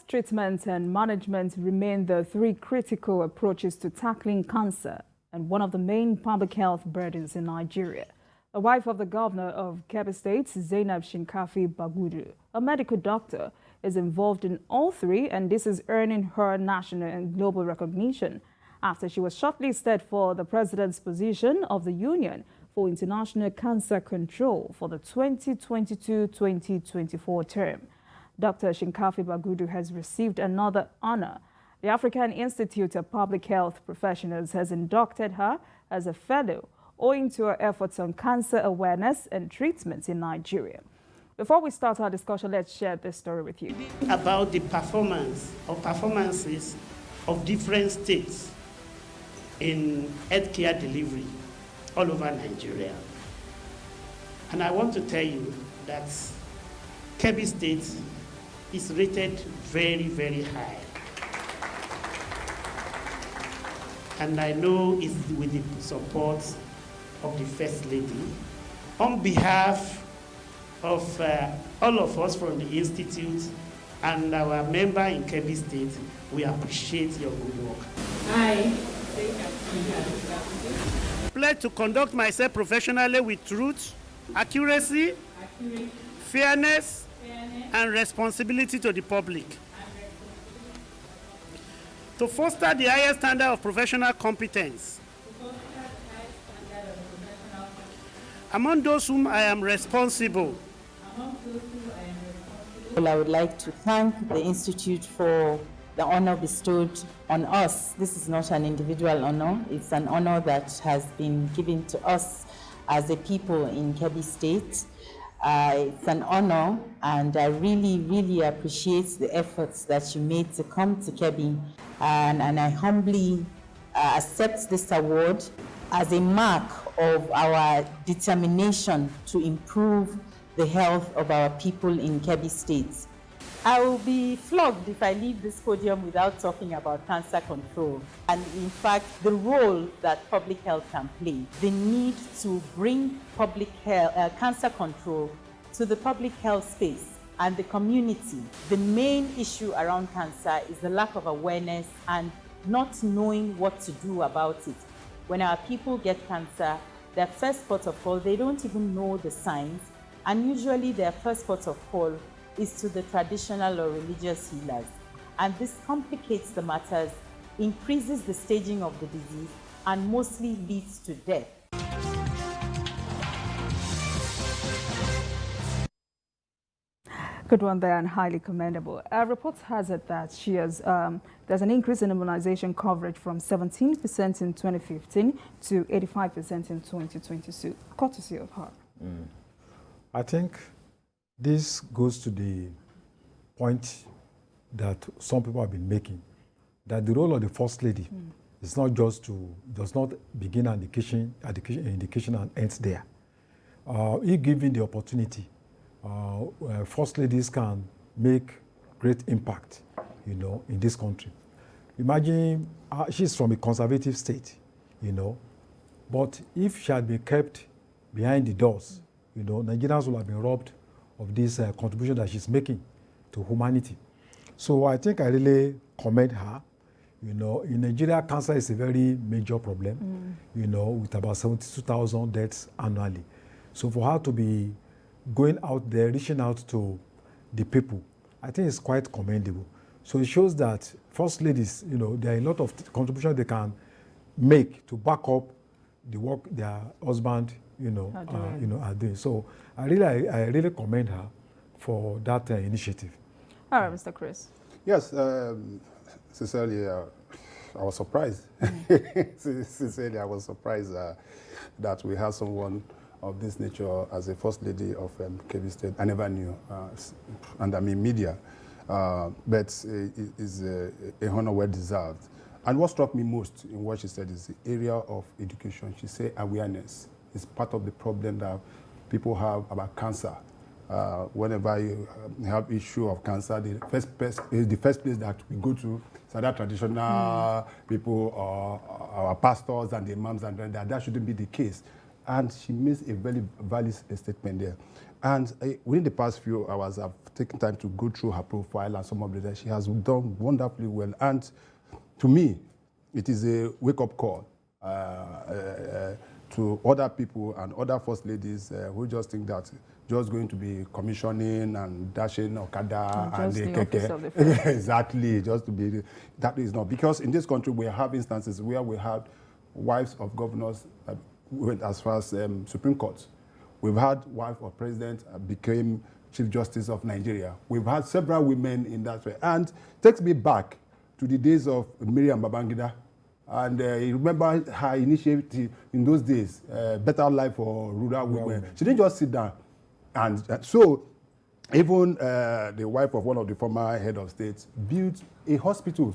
Treatment and management remain the three critical approaches to tackling cancer and one of the main public health burdens in Nigeria. The wife of the governor of Kebbi State, Zainab Bagudu, a medical doctor, is involved in all three, and this is earning her national and global recognition after she was shortlisted for the president's position of the Union for International Cancer Control for the 2022-2024 term. Dr. Shinkafi Bagudu has received another honor. The African Institute of Public Health Professionals has inducted her as a fellow owing to her efforts on cancer awareness and treatment in Nigeria. Before we start our discussion, let's share this story with you. About the performances of different states in healthcare delivery all over Nigeria. And I want to tell you that Kebbi State is rated very, very high. And I know it's with the support of the First Lady. On behalf of all of us from the Institute and our member in Kebbi State, we appreciate your good work. I pledge to conduct myself professionally with truth, accuracy, fairness, and responsibility to the public. To foster the highest standard of professional competence. Among those whom I am responsible. Well, I would like to thank the Institute for the honor bestowed on us. This is not an individual honor. It's an honor that has been given to us as a people in Kebbi State. It's an honor, and I really, really appreciate the efforts that you made to come to Kebbi, and I humbly accept this award as a mark of our determination to improve the health of our people in Kebbi State. I will be flogged if I leave this podium without talking about cancer control and, in fact, the role that public health can play. The need to bring public health, cancer control to the public health space and the community. The main issue around cancer is the lack of awareness and not knowing what to do about it. When our people get cancer, their first port of call, they don't even know the signs, and usually their first port of call is to the traditional or religious healers. And this complicates the matters, increases the staging of the disease, and mostly leads to death. Good one there, and highly commendable. A report has it that she has, there's an increase in immunization coverage from 17% in 2015 to 85% in 2022, courtesy of her. I think this goes to the point that some people have been making, that the role of the First Lady is not just does not begin at the kitchen and ends there. If given the opportunity, First Ladies can make great impact, in this country. Imagine she's from a conservative state, but if she had been kept behind the doors, Nigerians would have been robbed of this contribution that she's making to humanity. So I think I really commend her. In Nigeria, cancer is a very major problem, with about 72,000 deaths annually. So for her to be going out there, reaching out to the people, I think it's quite commendable. So it shows that First Ladies, there are a lot of contributions they can make to back up the work their husband, are doing. So I really commend her for that initiative. All right, Mr. Chris. Yes, sincerely, I was surprised. Sincerely, I was surprised that we have someone of this nature as a First Lady of Kebbi State. I never knew, and I mean media, but it is a honor well deserved. And what struck me most in what she said is the area of education. She said awareness is part of the problem that people have about cancer. Whenever you have issue of cancer, the first place that we go to is either traditional people or our pastors and the imams, and that shouldn't be the case. And she makes a very valid statement there. And within the past few hours, I've taken time to go through her profile and some of the she has done wonderfully well. And to me, it is a wake-up call to other people and other first ladies who just think that just going to be commissioning and dashing Okada and the keke. Exactly, just to be, that is not. Because in this country, we have instances where we have wives of governors that went as far as Supreme Court. We've had wife of president became Chief Justice of Nigeria. We've had several women in that way. And it takes me back to the days of Miriam Babangida. And you remember her initiative in those days, Better Life for Rural Women. She didn't just sit down. And so even the wife of one of the former head of states built a hospital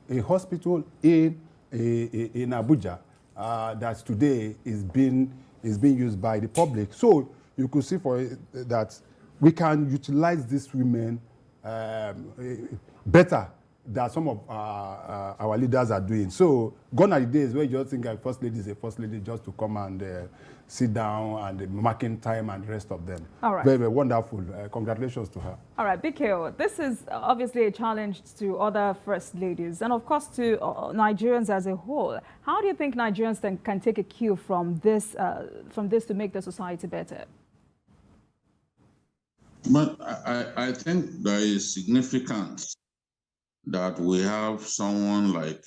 in Abuja that today is being used by the public. So you could see for it that we can utilize these women better that some of our leaders are doing. So gone are the days where you just think a first lady is a first lady just to come and sit down and marking time and the rest of them. All right. Very, very wonderful. Congratulations to her. All right, BKO, this is obviously a challenge to other first ladies and of course to Nigerians as a whole. How do you think Nigerians then can take a cue from this to make the society better? But I think there is significance that we have someone like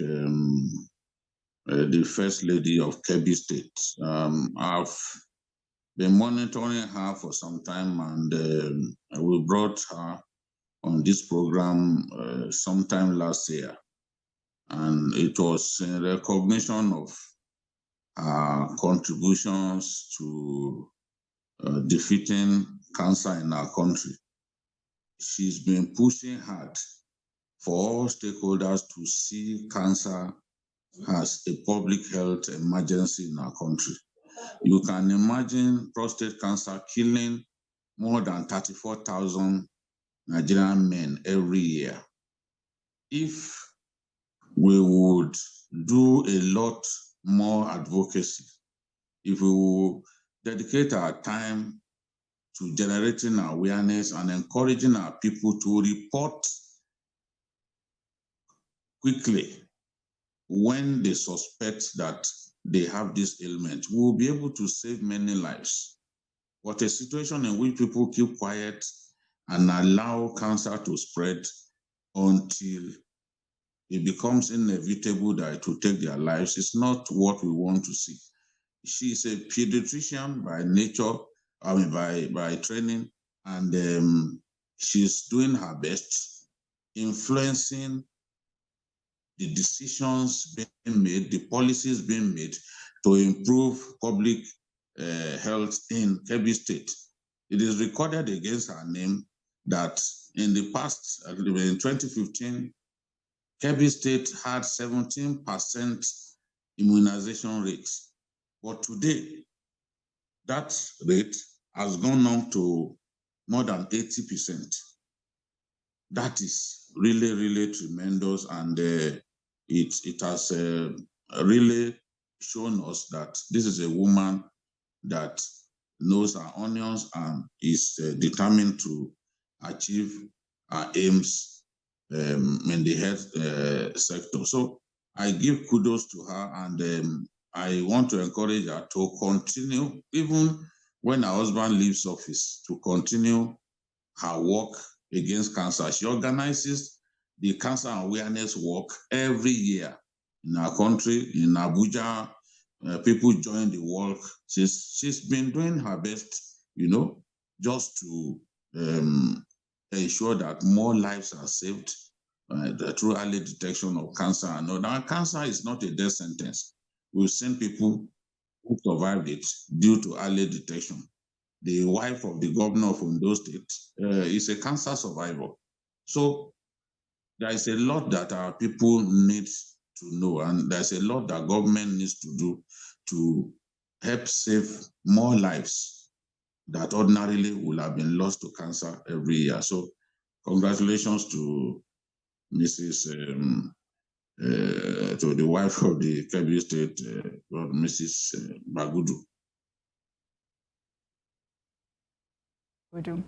the First Lady of Kebbi State. I've been monitoring her for some time, and we brought her on this program sometime last year. And it was in recognition of her contributions to defeating cancer in our country. She's been pushing hard for all stakeholders to see cancer as a public health emergency in our country. You can imagine prostate cancer killing more than 34,000 Nigerian men every year. If we would do a lot more advocacy, if we would dedicate our time to generating awareness and encouraging our people to report quickly when they suspect that they have this ailment, we will be able to save many lives. But a situation in which people keep quiet and allow cancer to spread until it becomes inevitable that it will take their lives is not what we want to see. She is a pediatrician by nature, by training, and she's doing her best, influencing the decisions being made, the policies being made to improve public health in Kebbi State. It is recorded against her name that in the past, in 2015, Kebbi State had 17% immunization rates. But today, that rate has gone on to more than 80%. That is really, really tremendous, and it has really shown us that this is a woman that knows her onions and is determined to achieve her aims in the health sector. So I give kudos to her, and I want to encourage her to continue, even when her husband leaves office, to continue her work against cancer. She organizes the cancer awareness work every year in our country, in Abuja. People join the work. She's been doing her best, just to ensure that more lives are saved through early detection of cancer. Now, cancer is not a death sentence. We've seen people who survived it due to early detection. The wife of the governor of Ondo State is a cancer survivor. So there is a lot that our people need to know, and there's a lot that government needs to do to help save more lives that ordinarily would have been lost to cancer every year. So congratulations to Mrs. To the wife of the Kebbi State, Mrs. Bagudu. We do.